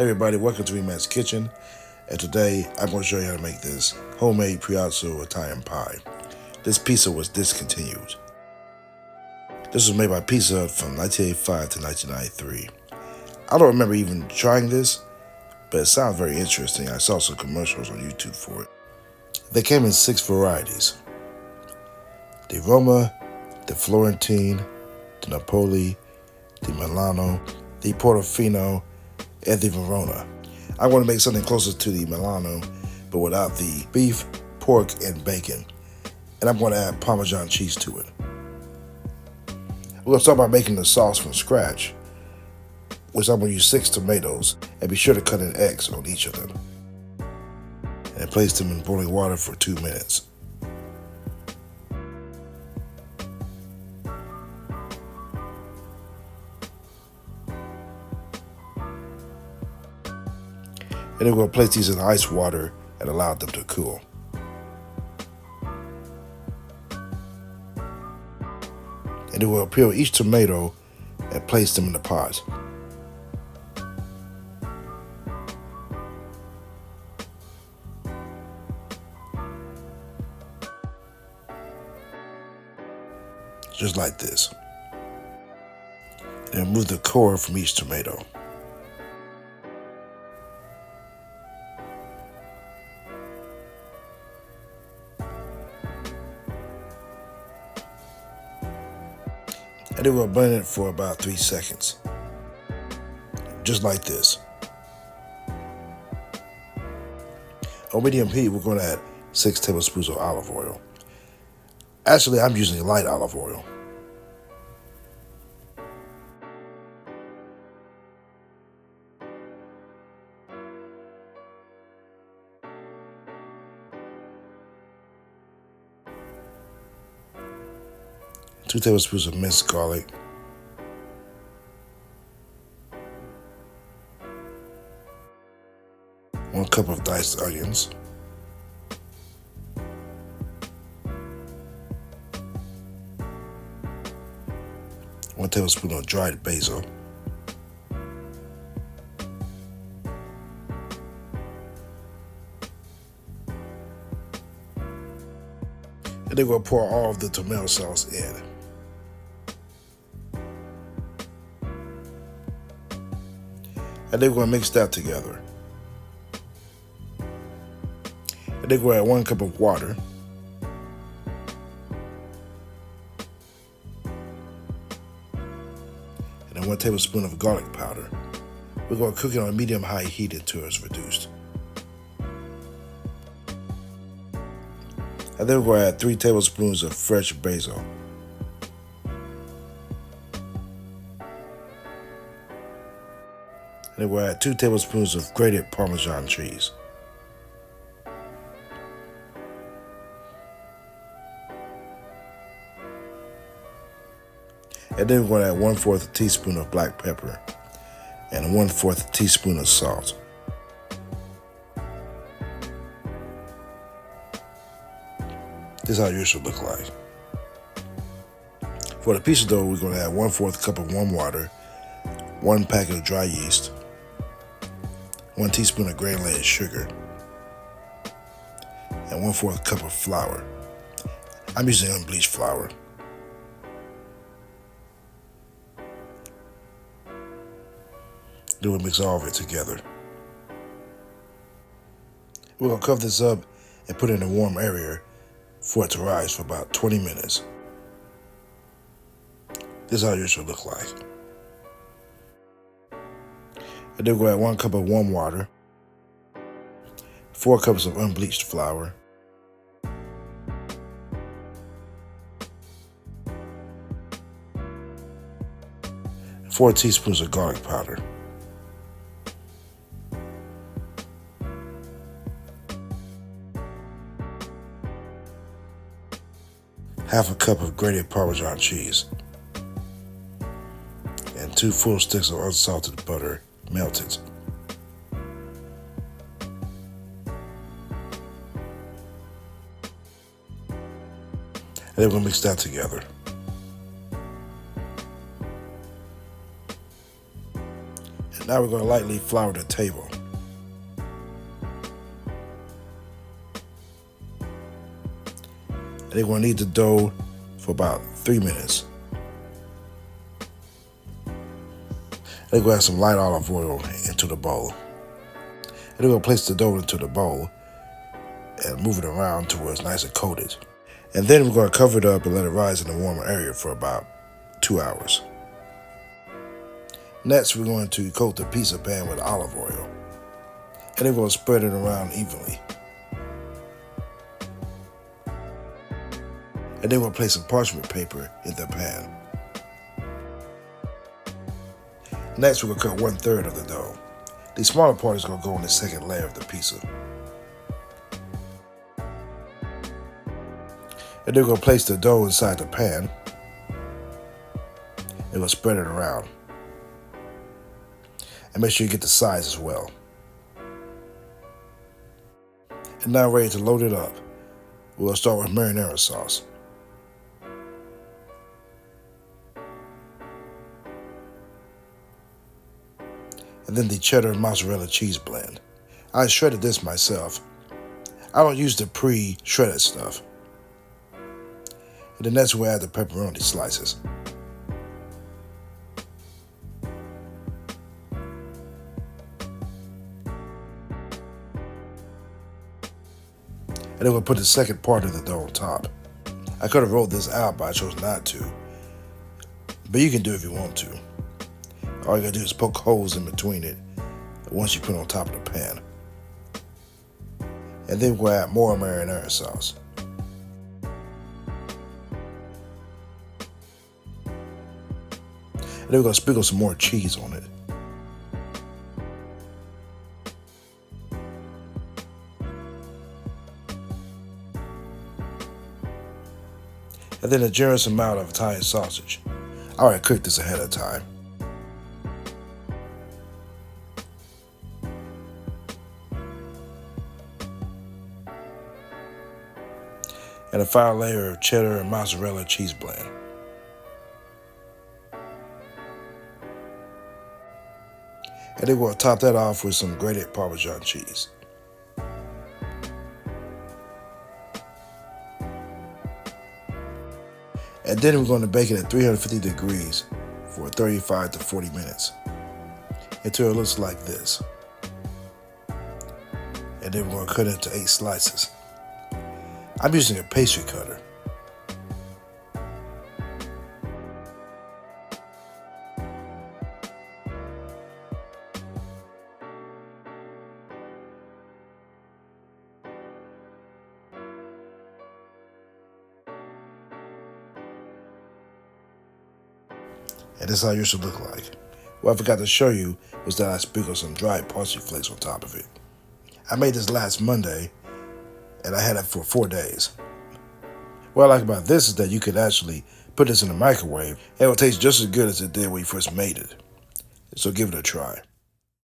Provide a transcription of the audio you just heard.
Hey everybody, welcome to Man's Kitchen, and today I'm going to show you how to make this homemade Priazzo Italian pie. This pizza was discontinued. This was made by Pizza Hut from 1985 to 1993. I don't remember even trying this, but it sounds very interesting. I saw some commercials on YouTube for it. They came in 6 varieties: the Roma, the Florentine, the Napoli, the Milano, the Portofino, and the Verona. I want to make something closer to the Milano, but without the beef, pork, and bacon. And I'm going to add Parmesan cheese to it. We're going to start by making the sauce from scratch, which I'm going to use 6 tomatoes, and be sure to cut in X on each of them. And place them in boiling water for 2 minutes. And then we're going to place these in ice water and allow them to cool. And then we'll peel each tomato and place them in the pot. Just like this. And remove the core from each tomato. And then we'll blend it for about 3 seconds. Just like this. On medium heat, we're going to add 6 tablespoons of olive oil. Actually, I'm using light olive oil. Two tablespoons of minced garlic. 1 cup of diced onions. 1 tablespoon of dried basil. And then we'll pour all of the tomato sauce in. And then we're going to mix that together. And then we'll add 1 cup of water. And then 1 tablespoon of garlic powder. We're going to cook it on medium-high heat until it's reduced. And then we're going to add 3 tablespoons of fresh basil. And then we'll add 2 tablespoons of grated Parmesan cheese. And then we're going to add 1/4 teaspoon of black pepper and 1/4 teaspoon of salt. This is how yours should look like. For the pizza dough, we're going to add 1/4 cup of warm water, 1 packet of dry yeast, 1 teaspoon of granulated sugar, and 1/4 cup of flour. I'm using unbleached flour. Then we'll mix all of it together. We're going to cover this up and put it in a warm area for it to rise for about 20 minutes. This is how yours should look like. And then we'll add 1 cup of warm water, 4 cups of unbleached flour, 4 teaspoons of garlic powder, half a cup of grated Parmesan cheese, and 2 full sticks of unsalted butter melted. And then we'll mix that together. Now we're going to lightly flour the table. And then we're going to knead the dough for about 3 minutes. And then we're going to add some light olive oil into the bowl. And then we're going to place the dough into the bowl and move it around to where it's nice and coated. And then we're going to cover it up and let it rise in a warmer area for about 2 hours. Next, we're going to coat the pizza pan with olive oil. And then we're going to spread it around evenly. And then we'll place some parchment paper in the pan. Next, we're going to cut 1/3 of the dough. The smaller part is going to go on the second layer of the pizza. And then we're going to place the dough inside the pan. And we'll spread it around. And make sure you get the sides as well. And now ready to load it up. We'll start with marinara sauce. And then the cheddar and mozzarella cheese blend. I shredded this myself. I don't use the pre-shredded stuff. And then next we'll add the pepperoni slices. And then we'll put the second part of the dough on top. I could have rolled this out, but I chose not to. But you can do it if you want to. All you gotta do is poke holes in between it once you put it on top of the pan. And then we'll add more marinara sauce. And then we're gonna sprinkle some more cheese on it. And then a generous amount of Italian sausage. I already cooked this ahead of time. And a final layer of cheddar and mozzarella cheese blend. And then we'll top that off with some grated parmesan cheese. And then we're going to bake it at 350 degrees for 35 to 40 minutes until it looks like this. And then we're going to cut it into 8 slices. I'm using a pastry cutter. And this is how yours should look like. What I forgot to show you was that I sprinkled some dried parsley flakes on top of it. I made this last Monday, and I had it for 4 days. What I like about this is that you could actually put this in the microwave, and it will taste just as good as it did when you first made it. So give it a try.